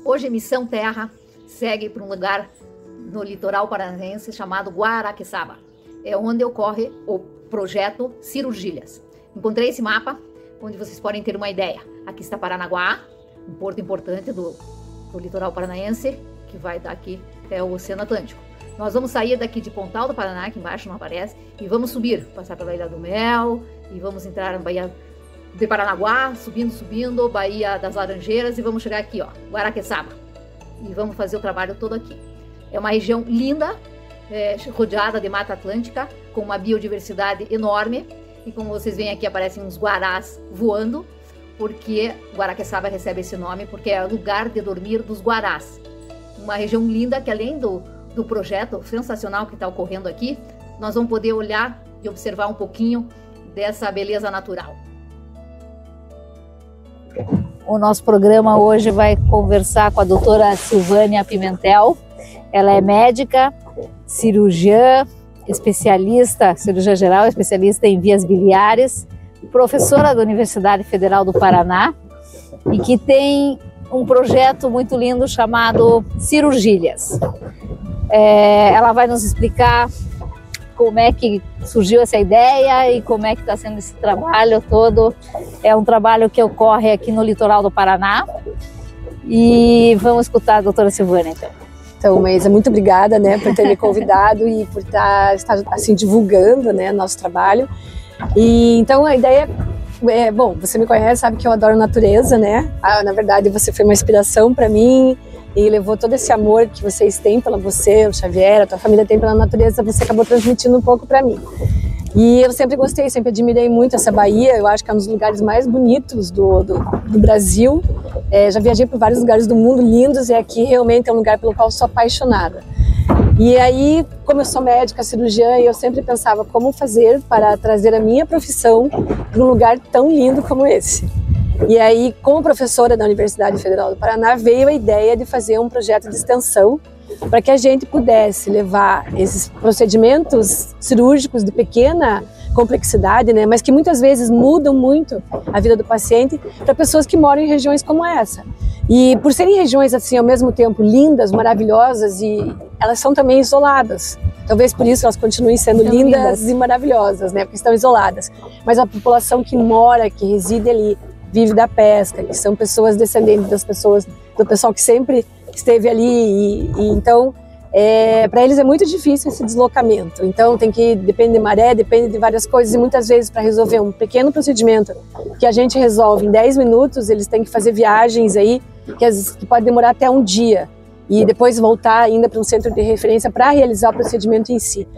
Hoje Missão Terra segue para um lugar no litoral paranaense chamado Guaraqueçaba. É onde ocorre o projeto Cirurgilhas. Encontrei esse mapa onde vocês podem ter uma ideia. Aqui está Paranaguá, um porto importante do litoral paranaense, que vai daqui até o Oceano Atlântico. Nós vamos sair daqui de Pontal do Paraná, que embaixo não aparece, e vamos subir, passar pela Ilha do Mel, e vamos entrar na Baía de Paranaguá, subindo, Baía das Laranjeiras, e vamos chegar aqui, ó, Guaraqueçaba. E vamos fazer o trabalho todo aqui. É uma região linda, rodeada de Mata Atlântica, com uma biodiversidade enorme, e como vocês veem aqui, aparecem uns guarás voando, porque Guaraqueçaba recebe esse nome, porque é o lugar de dormir dos guarás. Uma região linda que, além do projeto sensacional que está ocorrendo aqui, nós vamos poder olhar e observar um pouquinho dessa beleza natural. O nosso programa hoje vai conversar com a doutora Silvânia Pimentel. Ela é médica, cirurgiã, especialista, cirurgia geral, especialista em vias biliares, professora da Universidade Federal do Paraná e que tem um projeto muito lindo chamado Cirurgilhas. Ela vai nos explicar como é que surgiu essa ideia e como é que está sendo esse trabalho todo. É um trabalho que ocorre aqui no litoral do Paraná e vamos escutar a doutora Silvânia então. Então, Maísa, muito obrigada, né, por ter me convidado e por estar assim, divulgando, né, nosso trabalho. E então a ideia bom, você me conhece, sabe que eu adoro natureza, né? Na verdade, você foi uma inspiração para mim e levou todo esse amor que vocês têm pela você, o Xavier, a tua família tem pela natureza, você acabou transmitindo um pouco para mim. E eu sempre gostei, sempre admirei muito essa Bahia, eu acho que é um dos lugares mais bonitos do Brasil. Já viajei por vários lugares do mundo lindos e aqui realmente é um lugar pelo qual eu sou apaixonada. E aí, como eu sou médica, cirurgiã, eu sempre pensava como fazer para trazer a minha profissão para um lugar tão lindo como esse. E aí, como professora da Universidade Federal do Paraná, veio a ideia de fazer um projeto de extensão para que a gente pudesse levar esses procedimentos cirúrgicos de pequena complexidade, né, mas que muitas vezes mudam muito a vida do paciente para pessoas que moram em regiões como essa. E por serem regiões assim ao mesmo tempo lindas, maravilhosas, e elas são também isoladas. Talvez por isso elas continuem sendo lindas e maravilhosas, né, porque estão isoladas. Mas a população que mora, que reside ali, vive da pesca, que são pessoas descendentes do pessoal que sempre esteve ali e então para eles é muito difícil esse deslocamento, então depende de maré, depende de várias coisas e muitas vezes para resolver um pequeno procedimento que a gente resolve em 10 minutos, eles têm que fazer viagens aí que pode demorar até um dia e depois voltar ainda para um centro de referência para realizar o procedimento em si.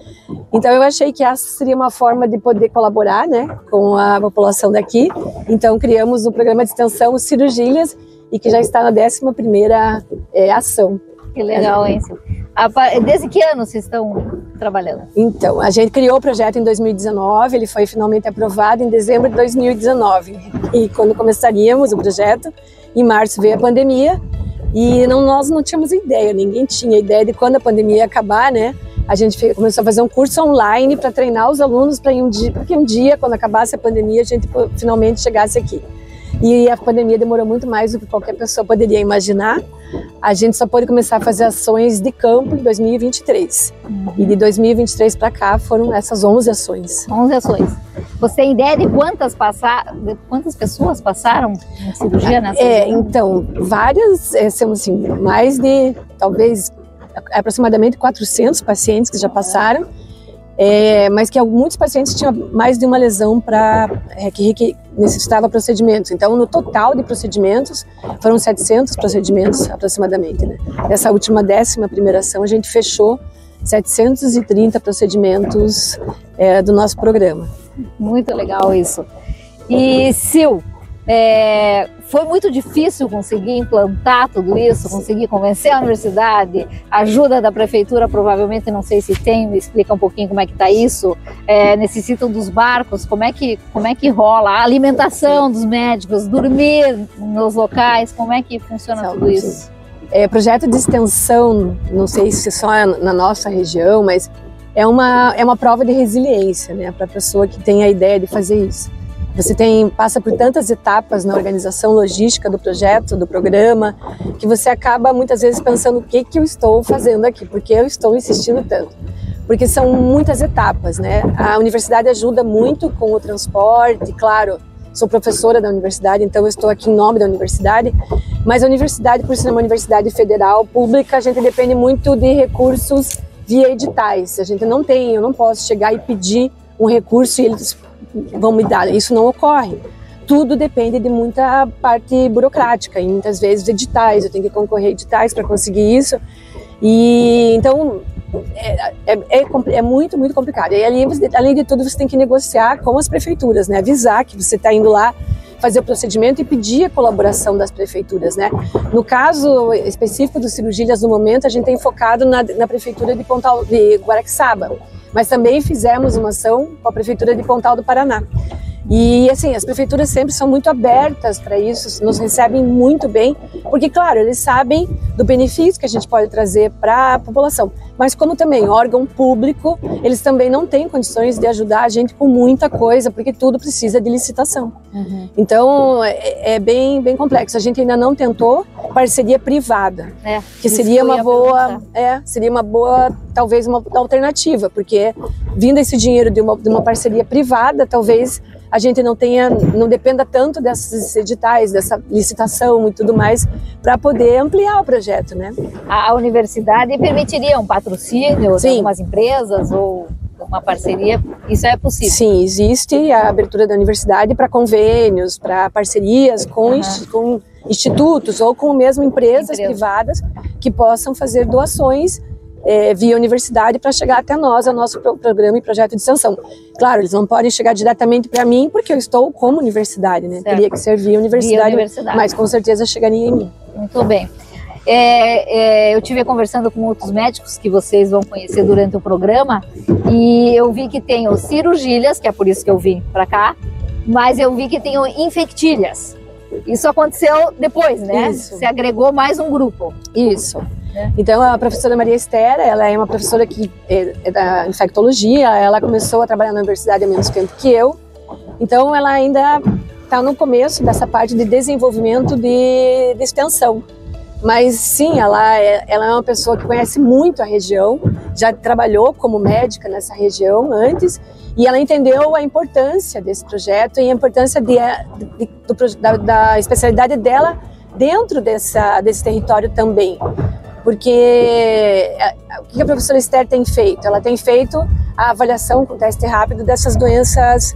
Então eu achei que essa seria uma forma de poder colaborar, né, com a população daqui, então criamos o programa de extensão Cirurgilhas e que já está na 11ª ação. Que legal, hein? Desde que ano vocês estão trabalhando? Então, a gente criou o projeto em 2019, ele foi finalmente aprovado em dezembro de 2019. E quando começaríamos o projeto, em março veio a pandemia e nós não tínhamos ideia, ninguém tinha ideia de quando a pandemia ia acabar, né? A gente começou a fazer um curso online para treinar os alunos para porque um dia, quando acabasse a pandemia, a gente finalmente chegasse aqui. E a pandemia demorou muito mais do que qualquer pessoa poderia imaginar. A gente só pôde começar a fazer ações de campo em 2023. E de 2023 para cá foram essas 11 ações. 11 ações. Você tem ideia de quantas pessoas passaram em cirurgia nessa? Então, várias, são assim, mais de, talvez, aproximadamente 400 pacientes que já passaram. Mas que muitos pacientes tinham mais de uma lesão que necessitava procedimentos. Então, no total de procedimentos, foram 700 procedimentos aproximadamente. Né? Nessa última 11ª ação, a gente fechou 730 procedimentos do nosso programa. Muito legal isso. E, Sil, foi muito difícil conseguir implantar tudo isso, conseguir convencer a universidade, ajuda da prefeitura, provavelmente, não sei se tem, me explica um pouquinho como é que está isso, necessitam dos barcos, como é que rola a alimentação dos médicos, dormir nos locais, como é que funciona tudo isso? Projeto de extensão, não sei se só na nossa região, mas é uma prova de resiliência, né, para a pessoa que tem a ideia de fazer isso. Você passa por tantas etapas na organização logística do projeto, do programa, que você acaba muitas vezes pensando o que eu estou fazendo aqui, por que eu estou insistindo tanto. Porque são muitas etapas, né? A universidade ajuda muito com o transporte, claro, sou professora da universidade, então eu estou aqui em nome da universidade, mas a universidade, por ser uma universidade federal, pública, a gente depende muito de recursos via editais. A gente não tem, eu não posso chegar e pedir um recurso e eles vão me dar, isso não ocorre. Tudo depende de muita parte burocrática e muitas vezes editais, eu tenho que concorrer a editais para conseguir isso. E então é muito, muito complicado. E além de tudo, você tem que negociar com as prefeituras, né? Avisar que você está indo lá fazer o procedimento e pedir a colaboração das prefeituras, né? No caso específico do Cirurgias, no momento, a gente tem focado na prefeitura de Guaraqueçaba, mas também fizemos uma ação com a prefeitura de Pontal do Paraná. E assim, as prefeituras sempre são muito abertas para isso, nos recebem muito bem, porque claro, eles sabem do benefício que a gente pode trazer para a população, mas como também órgão público, eles também não têm condições de ajudar a gente com muita coisa, porque tudo precisa de licitação. Uhum. Então é bem complexo. A gente ainda não tentou parceria privada, que seria uma boa, talvez uma alternativa, porque vindo esse dinheiro de uma parceria privada, talvez a gente não dependa tanto desses editais, dessa licitação e tudo mais, para poder ampliar o projeto, né? A universidade permitiria um patrocínio de algumas empresas ou uma parceria? Isso é possível? Sim, existe a abertura da universidade para convênios, para parcerias com institutos ou com mesmo empresas privadas que possam fazer doações via universidade para chegar até nós, ao nosso programa e projeto de extensão. Claro, eles não podem chegar diretamente para mim porque eu estou como universidade, né? Teria que ser via universidade, mas com certeza chegaria em mim. Muito bem. Eu estive conversando com outros médicos que vocês vão conhecer durante o programa e eu vi que tem o cirurgias, que é por isso que eu vim para cá, mas eu vi que tem o infectilhas. Isso aconteceu depois, né? Isso. Você agregou mais um grupo. Isso. Então a professora Maria Esther, ela é uma professora que é da infectologia, ela começou a trabalhar na universidade há menos tempo que eu, então ela ainda está no começo dessa parte de desenvolvimento de extensão. Mas sim, ela é uma pessoa que conhece muito a região, já trabalhou como médica nessa região antes, e ela entendeu a importância desse projeto e a importância da especialidade dela dentro desse território também. Porque o que a professora Esther tem feito? Ela tem feito a avaliação com teste rápido dessas doenças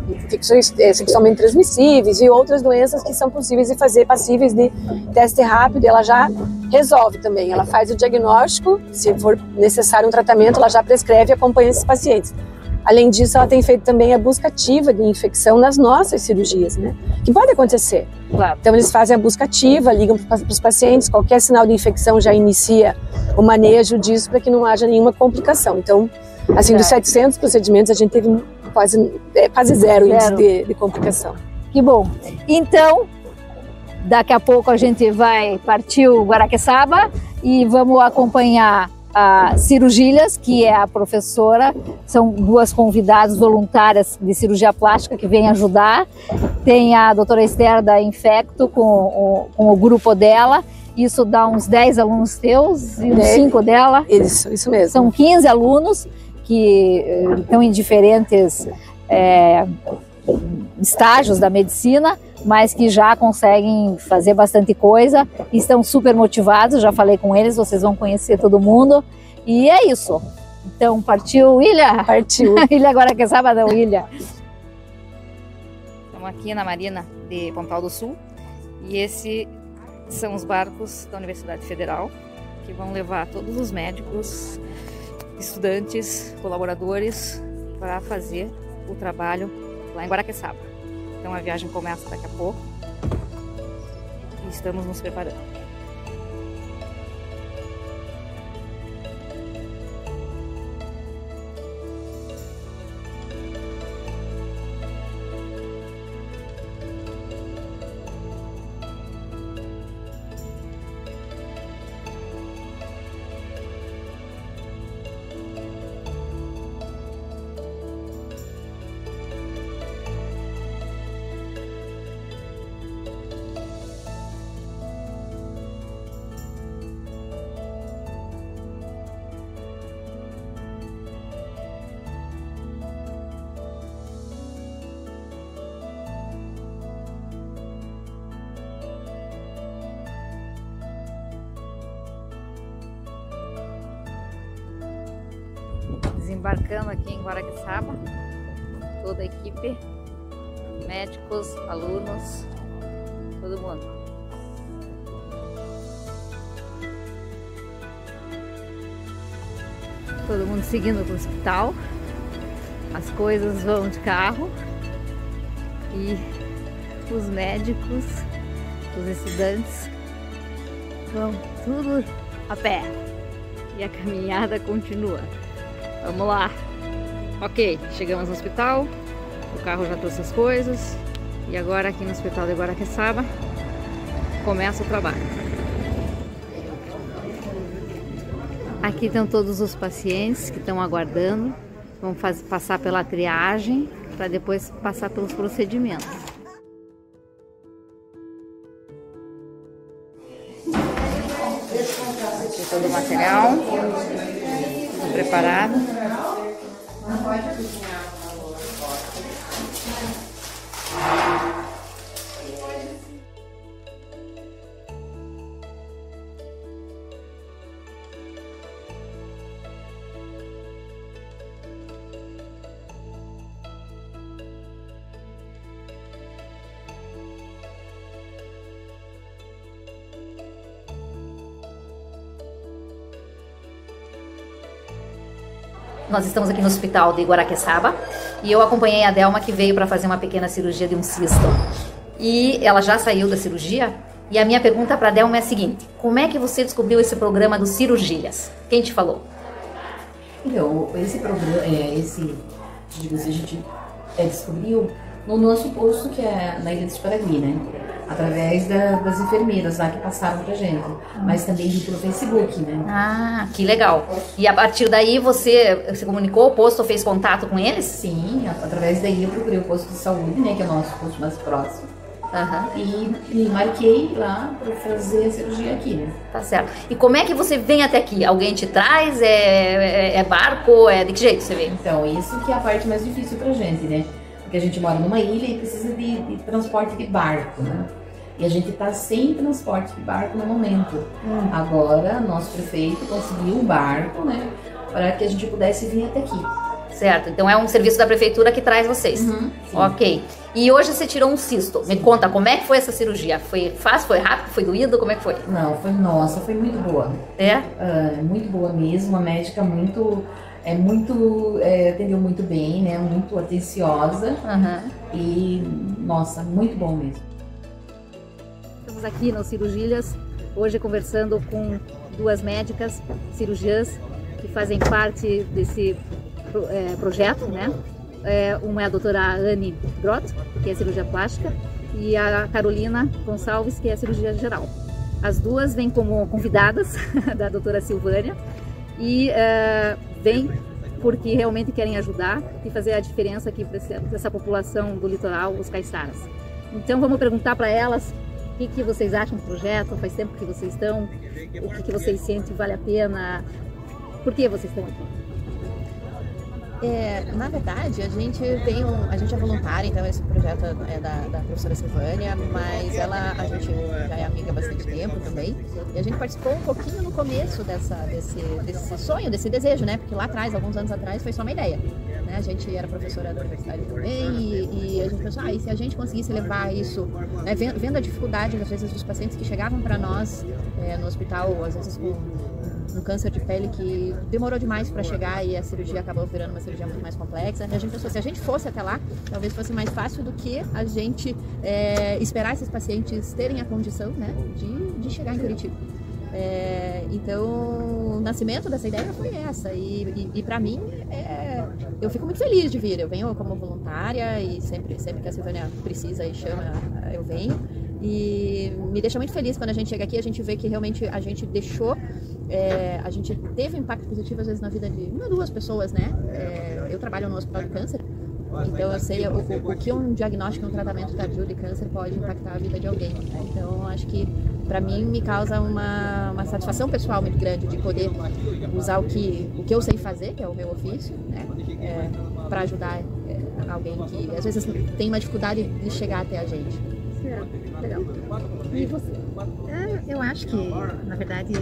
infecções sexualmente transmissíveis e outras doenças que são possíveis de fazer passíveis de teste rápido, e ela já resolve também. Ela faz o diagnóstico, se for necessário um tratamento, ela já prescreve e acompanha esses pacientes. Além disso, ela tem feito também a busca ativa de infecção nas nossas cirurgias, né? Que pode acontecer. Claro. Então, eles fazem a busca ativa, ligam para os pacientes, qualquer sinal de infecção já inicia o manejo disso para que não haja nenhuma complicação. Então, assim, dos 700 procedimentos, a gente teve quase zero índice de complicação. Que bom. Então, daqui a pouco a gente vai partir o Guaraqueçaba e vamos acompanhar a Cirurgias, que é a professora, são duas convidadas voluntárias de cirurgia plástica que vêm ajudar. Tem a doutora Esther da Infecto com o grupo dela. Isso dá uns 10 alunos teus e uns 5 dela. Isso mesmo. São 15 alunos que estão em diferentes estágios da medicina, mas que já conseguem fazer bastante coisa, estão super motivados, já falei com eles, vocês vão conhecer todo mundo, e é isso. Então, partiu, Ilha? Partiu. Ilha Guaraqueçaba, não, Ilha. Estamos aqui na Marina de Pontal do Sul, e esses são os barcos da Universidade Federal, que vão levar todos os médicos, estudantes, colaboradores, para fazer o trabalho lá em Guaraqueçaba. Então a viagem começa daqui a pouco e estamos nos preparando. Embarcando aqui em Guaraqueçaba, toda a equipe, médicos, alunos, todo mundo. Todo mundo seguindo para o hospital, as coisas vão de carro e os médicos, os estudantes vão tudo a pé e a caminhada continua. Vamos lá. Ok, chegamos no hospital, o carro já trouxe as coisas e agora aqui no hospital de Guaraqueçaba começa o trabalho. Aqui estão todos os pacientes que estão aguardando, vão passar pela triagem para depois passar pelos procedimentos. Aqui todo o material, tudo preparado. Nós estamos aqui no hospital de Guaraqueçaba e eu acompanhei a Delma, que veio para fazer uma pequena cirurgia de um cisto. E ela já saiu da cirurgia e a minha pergunta para a Delma é a seguinte: como é que você descobriu esse programa do Cirurgias? Quem te falou? Então, esse programa, a gente descobriu no nosso posto, que é na Ilha de Paraguai, né? Através das enfermeiras lá que passaram pra gente, mas também pelo Facebook, né? Ah, que legal. E a partir daí você se comunicou, o posto fez contato com eles? Sim, através daí eu procurei o posto de saúde, né? Que é o nosso posto mais próximo. E marquei lá para fazer a cirurgia aqui, né? Tá certo. E como é que você vem até aqui? Alguém te traz? É barco? De que jeito você vem? Então, isso que é a parte mais difícil pra gente, né? Porque a gente mora numa ilha e precisa de transporte de barco, né? E a gente tá sem transporte de barco no momento. Agora, nosso prefeito conseguiu um barco, né? Para que a gente pudesse vir até aqui. Certo, então é um serviço da prefeitura que traz vocês. Ok. E hoje você tirou um cisto. Me conta, como é que foi essa cirurgia? Foi fácil, foi rápido, foi doído? Como é que foi? Não, foi muito boa. Muito boa mesmo, a médica atendeu muito bem, né? Muito atenciosa. E, nossa, muito bom mesmo. Estamos aqui no Cirurgias, hoje conversando com duas médicas cirurgiãs que fazem parte desse projeto, né? Uma é a doutora Anne Grott, que é cirurgia plástica, e a Carolina Gonçalves, que é cirurgia geral. As duas vêm como convidadas da doutora Silvânia e vêm porque realmente querem ajudar e fazer a diferença aqui para essa população do litoral, os caiçaras. Então vamos perguntar para elas o que vocês acham do projeto, faz tempo que vocês estão, o que vocês sentem vale a pena, por que vocês estão aqui? Na verdade, a gente é voluntária, então esse projeto é da professora Silvânia, mas a gente já é amiga há bastante tempo também, e a gente participou um pouquinho no começo desse sonho, desse desejo, né? Porque lá atrás, alguns anos atrás, foi só uma ideia, né? A gente era professora da universidade também e a gente pensou, e se a gente conseguisse levar isso, né, vendo a dificuldade, às vezes, dos pacientes que chegavam para nós no hospital, às vezes com um câncer de pele que demorou demais para chegar e a cirurgia acabou virando uma cirurgia muito mais complexa. A gente pensou, se a gente fosse até lá, talvez fosse mais fácil do que a gente esperar esses pacientes terem a condição, né, de chegar em Curitiba. Então, o nascimento dessa ideia foi essa e para mim, eu fico muito feliz de vir. Eu venho como voluntária e sempre que a Silvânia precisa e chama, eu venho. E me deixa muito feliz quando a gente chega aqui, a gente vê que realmente a gente deixou, a gente teve um impacto positivo às vezes na vida de uma ou duas pessoas, né? Eu trabalho no Hospital de Câncer, então eu sei o que um diagnóstico e um tratamento tardio de câncer pode impactar a vida de alguém. Então acho que para mim me causa uma satisfação pessoal muito grande de poder usar o que eu sei fazer, que é o meu ofício, né? Para ajudar alguém que às vezes tem uma dificuldade de chegar até a gente. Legal. E você? Eu acho que, na verdade,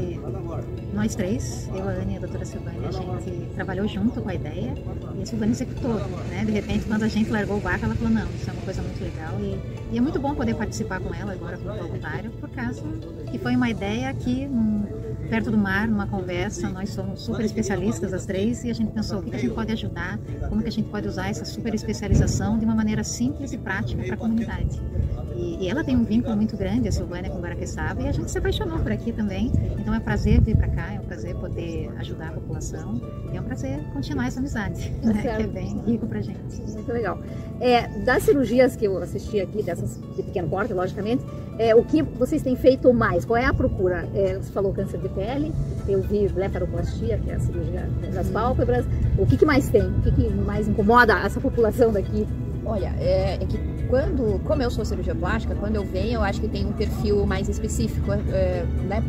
nós três, eu, a Ana e a doutora Silvânia, a gente trabalhou junto com a ideia e a Silvânia executou, né? De repente, quando a gente largou o barco, ela falou, não, isso é uma coisa muito legal e é muito bom poder participar com ela agora como voluntário, por causa que foi uma ideia que, perto do mar, numa conversa, nós somos super especialistas as três e a gente pensou o que a gente pode ajudar, como que a gente pode usar essa super especialização de uma maneira simples e prática para a comunidade. E ela tem um vínculo muito grande, a Silvânia, com Guaraqueçaba, e a gente se apaixonou por aqui também. Então é um prazer vir para cá, é um prazer poder ajudar a população, e é um prazer continuar essa amizade, né, que é bem rico para a gente. Muito legal. Das cirurgias que eu assisti aqui, dessas de pequeno porte, logicamente, o que vocês têm feito mais? Qual é a procura? Você falou câncer de pele, eu vi blefaroplastia, que é a cirurgia das pálpebras. O que mais tem? O que mais incomoda essa população daqui? Olha, é que como eu sou cirurgia plástica, quando eu venho, eu acho que tem um perfil mais específico, né,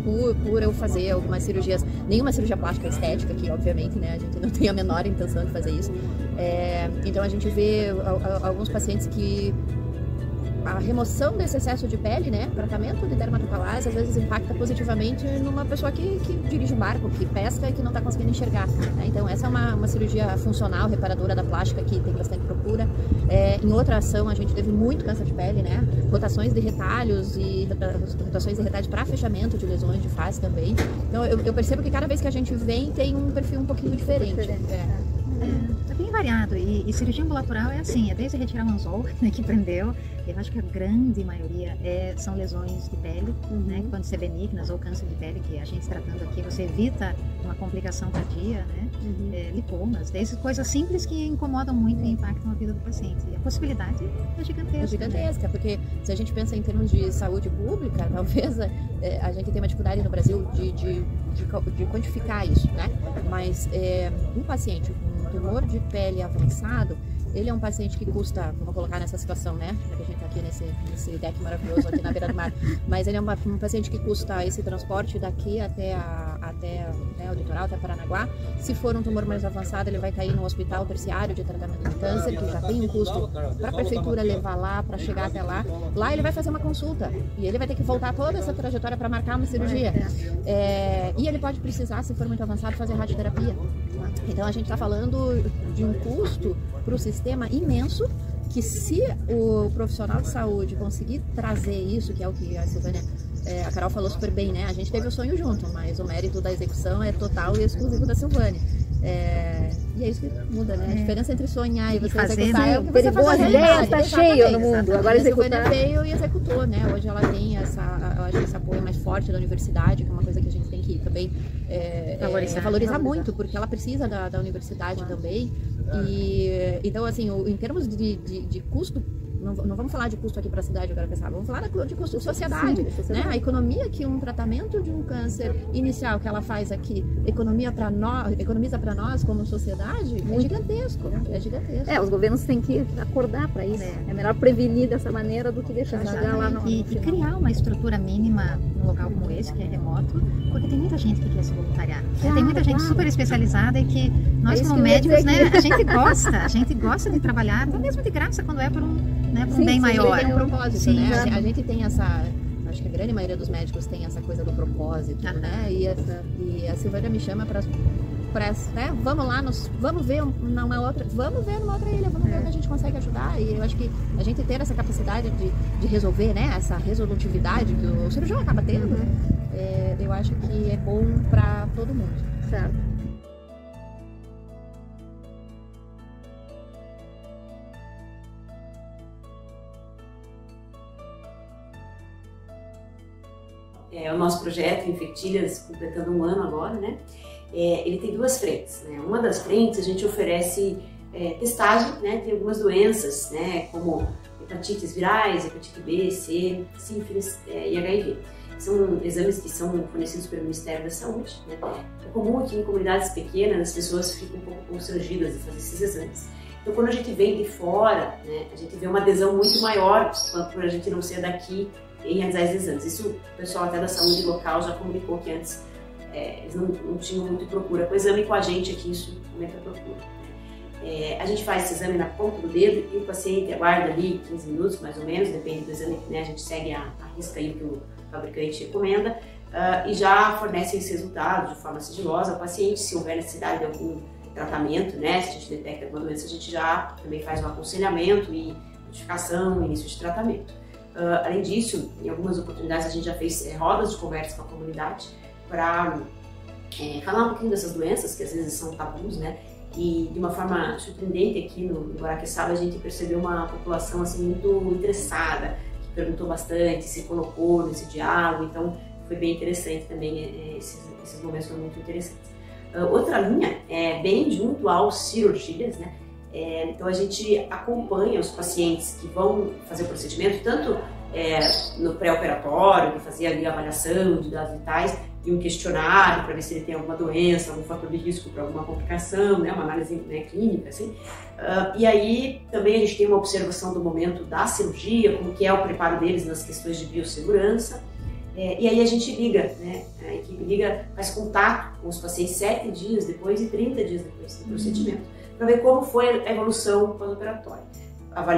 por eu fazer algumas cirurgias, nenhuma cirurgia plástica estética aqui, obviamente, né, a gente não tem a menor intenção de fazer isso. Então a gente vê alguns pacientes que a remoção desse excesso de pele, né, tratamento de dermatopalase, às vezes impacta positivamente numa pessoa que dirige um barco, que pesca e que não está conseguindo enxergar, né? Então essa é uma cirurgia funcional, reparadora da plástica, que tem bastante procura. Em outra ação a gente teve muito câncer de pele, né, rotações de retalhos e rotações de retalhos para fechamento de lesões de face também. Então eu percebo que cada vez que a gente vem tem um perfil um pouquinho diferente. É bem variado e cirurgia ambulatorial é assim, é desde retirar o anzol, né, que prendeu. Eu acho que a grande maioria são lesões de pele, né, que podem ser benignas ou câncer de pele, que a gente tratando aqui você evita uma complicação tardia, né, lipomas, desde coisas simples que incomodam muito e impactam a vida do paciente. E a possibilidade é gigantesca. É gigantesca, porque se a gente pensa em termos de saúde pública, talvez a gente tenha uma dificuldade no Brasil de quantificar isso, né? Mas um paciente com tumor de pele avançado, ele é um paciente que custa, vamos colocar nessa situação, né? Já que a gente está aqui nesse deck maravilhoso aqui na beira do mar, mas ele é um paciente que custa esse transporte daqui até o litoral, até Paranaguá. Se for um tumor mais avançado, ele vai cair no hospital terciário de tratamento de câncer, que já tem um custo para a prefeitura levar lá, para chegar até lá. Lá ele vai fazer uma consulta e ele vai ter que voltar toda essa trajetória para marcar uma cirurgia. E ele pode precisar, se for muito avançado, fazer radioterapia. Então a gente está falando de um custo para o sistema imenso, que se o profissional de saúde conseguir trazer isso, que é o que a Silvânia, a Carol falou super bem, né? A gente teve o sonho junto, mas o mérito da execução é total e exclusivo da Silvânia. E é isso que muda, né? A diferença entre sonhar e você executar é o que você faz. Boas ideias, está cheio no mundo. Agora executar. A Silvânia veio e executou, né? Hoje ela tem eu acho que esse apoio mais forte da universidade, que é uma coisa que a gente tem que também valorizar muito, porque ela precisa da universidade também. Então, assim, em termos de custo, não vamos falar de custo aqui para a cidade agora, pessoal, vamos falar de custo de sociedade, né? A economia que um tratamento de um câncer inicial que ela faz aqui economiza para nós como sociedade, é gigantesco. Os governos têm que acordar para isso. É melhor prevenir dessa maneira do que deixar chegar lá no e criar uma estrutura mínima num local como esse, que é remoto, porque tem muita gente que quer se voluntariar. Tem muita gente super especializada e que nós, como médicos, né, a gente gosta de trabalhar, até mesmo de graça, quando é por um bem maior. Tem um propósito, né? A gente tem acho que a grande maioria dos médicos tem essa coisa do propósito, né? E a Silvânia me chama para né? Vamos ver numa outra ilha, vamos ver onde a gente consegue ajudar. E eu acho que a gente ter essa capacidade de resolver, né? Essa resolutividade que o cirurgião acaba tendo, eu acho que é bom para todo mundo. Certo. O nosso projeto Infectilhas, completando um ano agora, né? Ele tem duas frentes, né? Uma das frentes a gente oferece testagem, né? Tem algumas doenças, né? Como hepatites virais, hepatite B, C, sífilis e HIV. São exames que são fornecidos pelo Ministério da Saúde, né? É comum que em comunidades pequenas as pessoas ficam um pouco constrangidas de fazer esses exames. Então, quando a gente vem de fora, né? A gente vê uma adesão muito maior por a gente não ser daqui em realizar esses exames. Isso o pessoal até da saúde local já comunicou que antes eles não tinham muito procura com o exame, com a gente aqui isso aumenta a procura. A gente faz esse exame na ponta do dedo e o paciente aguarda ali 15 minutos, mais ou menos, depende do exame, né? A gente segue a risca aí que o fabricante recomenda e já fornece esses resultados de forma sigilosa ao paciente. Se houver necessidade de algum tratamento, né? Se a gente detecta alguma doença, a gente já também faz um aconselhamento e notificação, início de tratamento. Além disso, em algumas oportunidades a gente já fez rodas de conversa com a comunidade para falar um pouquinho dessas doenças, que às vezes são tabus, né? E de uma forma surpreendente aqui no Guaraqueçaba a gente percebeu uma população assim muito interessada, que perguntou bastante, se colocou nesse diálogo, então foi bem interessante também, esses momentos foram muito interessantes. Outra linha é bem junto aos cirurgias, né? Então a gente acompanha os pacientes que vão fazer o procedimento, tanto no pré-operatório, que fazia ali a avaliação de dados vitais, e um questionário para ver se ele tem alguma doença, algum fator de risco para alguma complicação, né, uma análise, né, clínica, assim. E aí também a gente tem uma observação do momento da cirurgia, como que é o preparo deles nas questões de biossegurança. E aí a gente liga, né, a equipe liga, faz contato com os pacientes 7 dias depois e 30 dias depois do procedimento, para ver como foi a evolução pós-operatória.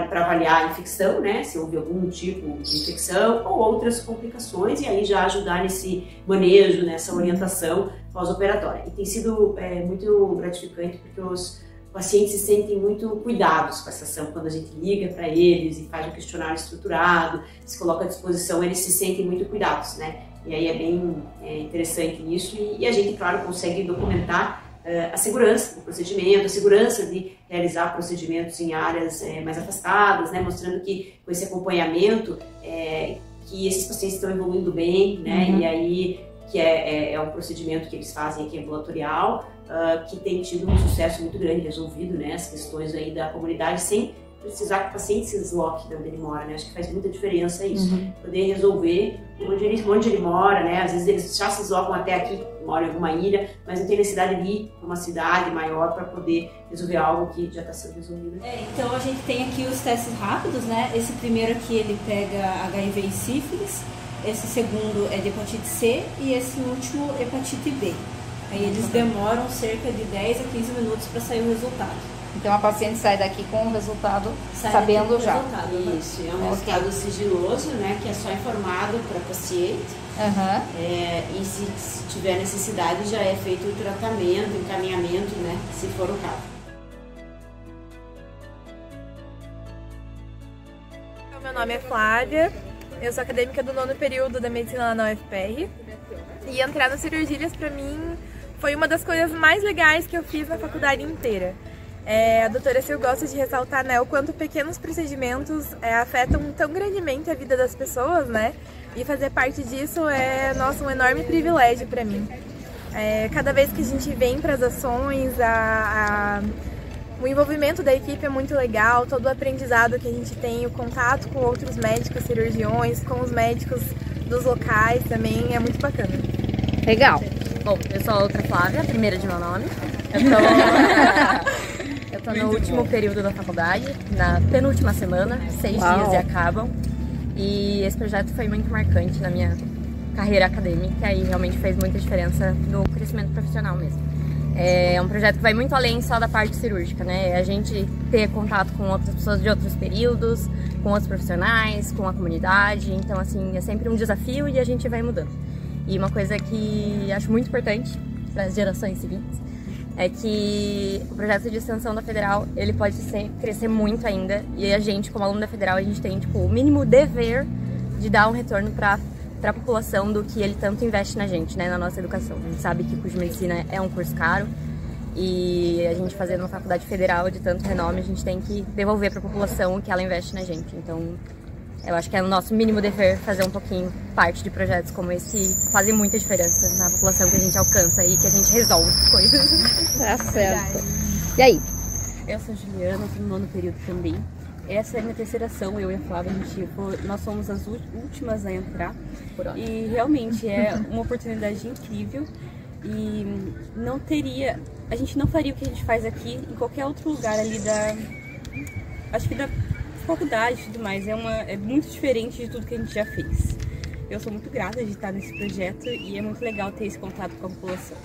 Para avaliar a infecção, né, se houve algum tipo de infecção ou outras complicações, e aí já ajudar nesse manejo, nessa orientação pós-operatória. E tem sido muito gratificante, porque os pacientes se sentem muito cuidados com essa ação. Quando a gente liga para eles e faz um questionário estruturado, se coloca à disposição, eles se sentem muito cuidados, né? E aí é bem interessante isso, e a gente, claro, consegue documentar a segurança do procedimento, a segurança de realizar procedimentos em áreas mais afastadas, né, mostrando que com esse acompanhamento que esses pacientes estão evoluindo bem, né, e aí que é um procedimento que eles fazem aqui ambulatorial, que tem tido um sucesso muito grande, resolvido, né, as questões aí da comunidade sem precisar que o paciente se desloque de onde ele mora, né? Acho que faz muita diferença isso, poder resolver onde ele mora, né? Às vezes eles já se deslocam até aqui, moram em alguma ilha, mas não tem necessidade de ir para uma cidade maior para poder resolver algo que já está sendo resolvido. Então a gente tem aqui os testes rápidos, né? Esse primeiro aqui ele pega HIV e sífilis, esse segundo é de hepatite C e esse último hepatite B. Aí eles demoram cerca de 10 a 15 minutos para sair o resultado. Então a paciente sai daqui com o resultado sabendo já. Isso, é um resultado sigiloso, né, que é só informado para o paciente. E se tiver necessidade já é feito o tratamento, o encaminhamento, né, se for o caso. Meu nome é Flávia, eu sou acadêmica do 9º período da medicina lá na UFPR. E entrar nas cirurgias para mim foi uma das coisas mais legais que eu fiz na faculdade inteira. A doutora Sil gosta de ressaltar, né, o quanto pequenos procedimentos afetam tão grandemente a vida das pessoas, né? E fazer parte disso é, nossa, um enorme privilégio para mim. Cada vez que a gente vem para as ações, o envolvimento da equipe é muito legal, todo o aprendizado que a gente tem, o contato com outros médicos cirurgiões, com os médicos dos locais também é muito bacana. Legal. Bom, eu sou a outra Flávia, a primeira de meu nome. Eu tô no último período da faculdade, na penúltima semana, 6 dias e acabam. E esse projeto foi muito marcante na minha carreira acadêmica e realmente fez muita diferença no crescimento profissional mesmo. É um projeto que vai muito além só da parte cirúrgica, né? A gente ter contato com outras pessoas de outros períodos, com outros profissionais, com a comunidade. Então, assim, é sempre um desafio e a gente vai mudando. E uma coisa que acho muito importante para as gerações seguintes é que o projeto de extensão da Federal, ele pode crescer muito ainda, e a gente, como aluno da Federal, a gente tem tipo, o mínimo dever de dar um retorno para a população do que ele tanto investe na gente, né, na nossa educação. A gente sabe que o curso de medicina é um curso caro, e a gente fazendo uma faculdade federal de tanto renome, a gente tem que devolver para a população o que ela investe na gente. Então, eu acho que é o nosso mínimo dever fazer um pouquinho parte de projetos como esse que fazem muita diferença na população que a gente alcança e que a gente resolve coisas. Tá certo. E aí? Eu sou a Juliana, estou no 9º período também. Essa é a minha terceira ação, eu e a Flávia, nós somos as últimas a entrar. E realmente é uma oportunidade incrível e a gente não faria o que a gente faz aqui em qualquer outro lugar ali da faculdade e tudo mais, é muito diferente de tudo que a gente já fez. Eu sou muito grata de estar nesse projeto e é muito legal ter esse contato com a população.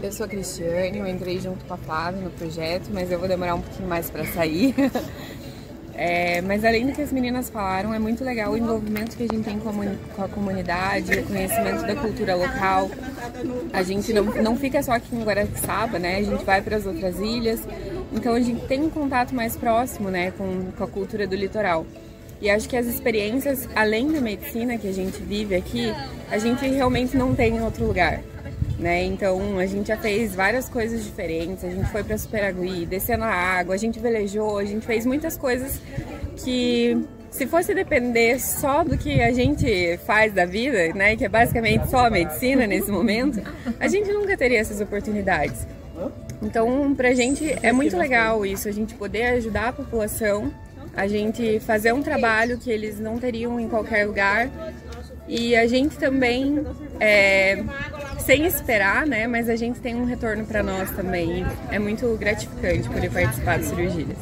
Eu sou a Cristiane, eu entrei junto com a Flávia no projeto, mas eu vou demorar um pouquinho mais para sair. Mas além do que as meninas falaram, é muito legal o envolvimento que a gente tem com a comunidade, o conhecimento da cultura local. A gente não fica só aqui em Guaraqueçaba, né? A gente vai para as outras ilhas, então a gente tem um contato mais próximo, né, com a cultura do litoral. E acho que as experiências, além da medicina que a gente vive aqui, a gente realmente não tem em outro lugar, né? Então a gente já fez várias coisas diferentes, a gente foi para Superagui, descendo a água, a gente velejou, a gente fez muitas coisas que, se fosse depender só do que a gente faz da vida, né, que é basicamente só a medicina nesse momento, a gente nunca teria essas oportunidades. Então pra gente é muito legal isso, a gente poder ajudar a população, a gente fazer um trabalho que eles não teriam em qualquer lugar, e a gente também, sem esperar, né, mas a gente tem um retorno para nós também. É muito gratificante poder participar do Cirurgílias.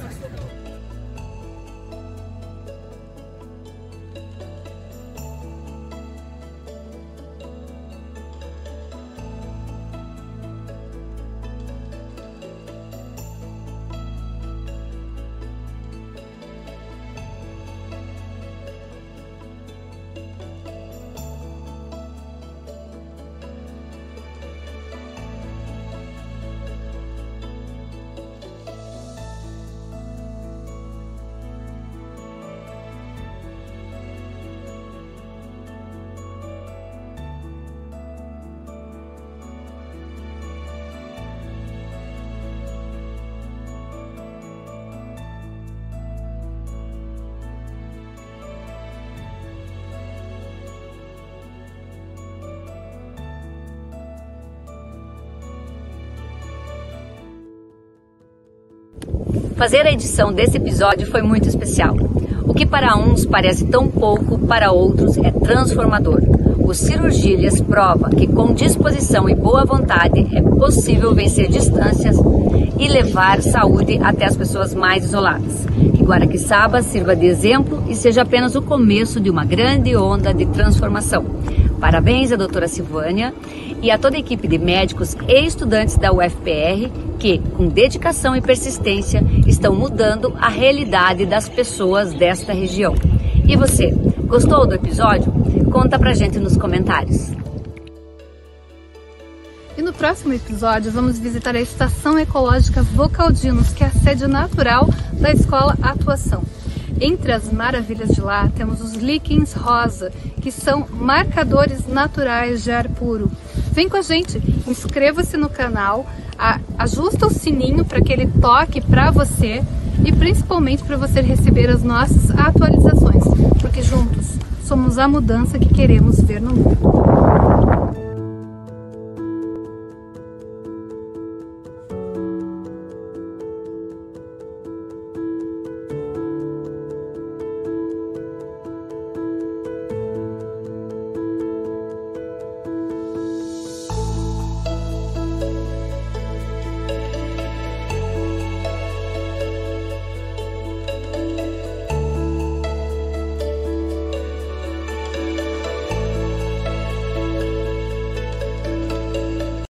Fazer a edição desse episódio foi muito especial. O que para uns parece tão pouco, para outros é transformador. O Cirurgílias prova que com disposição e boa vontade é possível vencer distâncias e levar saúde até as pessoas mais isoladas. Que Guaraqueçaba sirva de exemplo e seja apenas o começo de uma grande onda de transformação. Parabéns à doutora Silvânia e a toda a equipe de médicos e estudantes da UFPR que, com dedicação e persistência, estão mudando a realidade das pessoas desta região. E você, gostou do episódio? Conta pra gente nos comentários. E no próximo episódio vamos visitar a Estação Ecológica Vocaldinos, que é a sede natural da Escola Atuação. Entre as maravilhas de lá temos os líquens rosa, que são marcadores naturais de ar puro. Vem com a gente, inscreva-se no canal, ajusta o sininho para que ele toque para você e principalmente para você receber as nossas atualizações, porque juntos somos a mudança que queremos ver no mundo.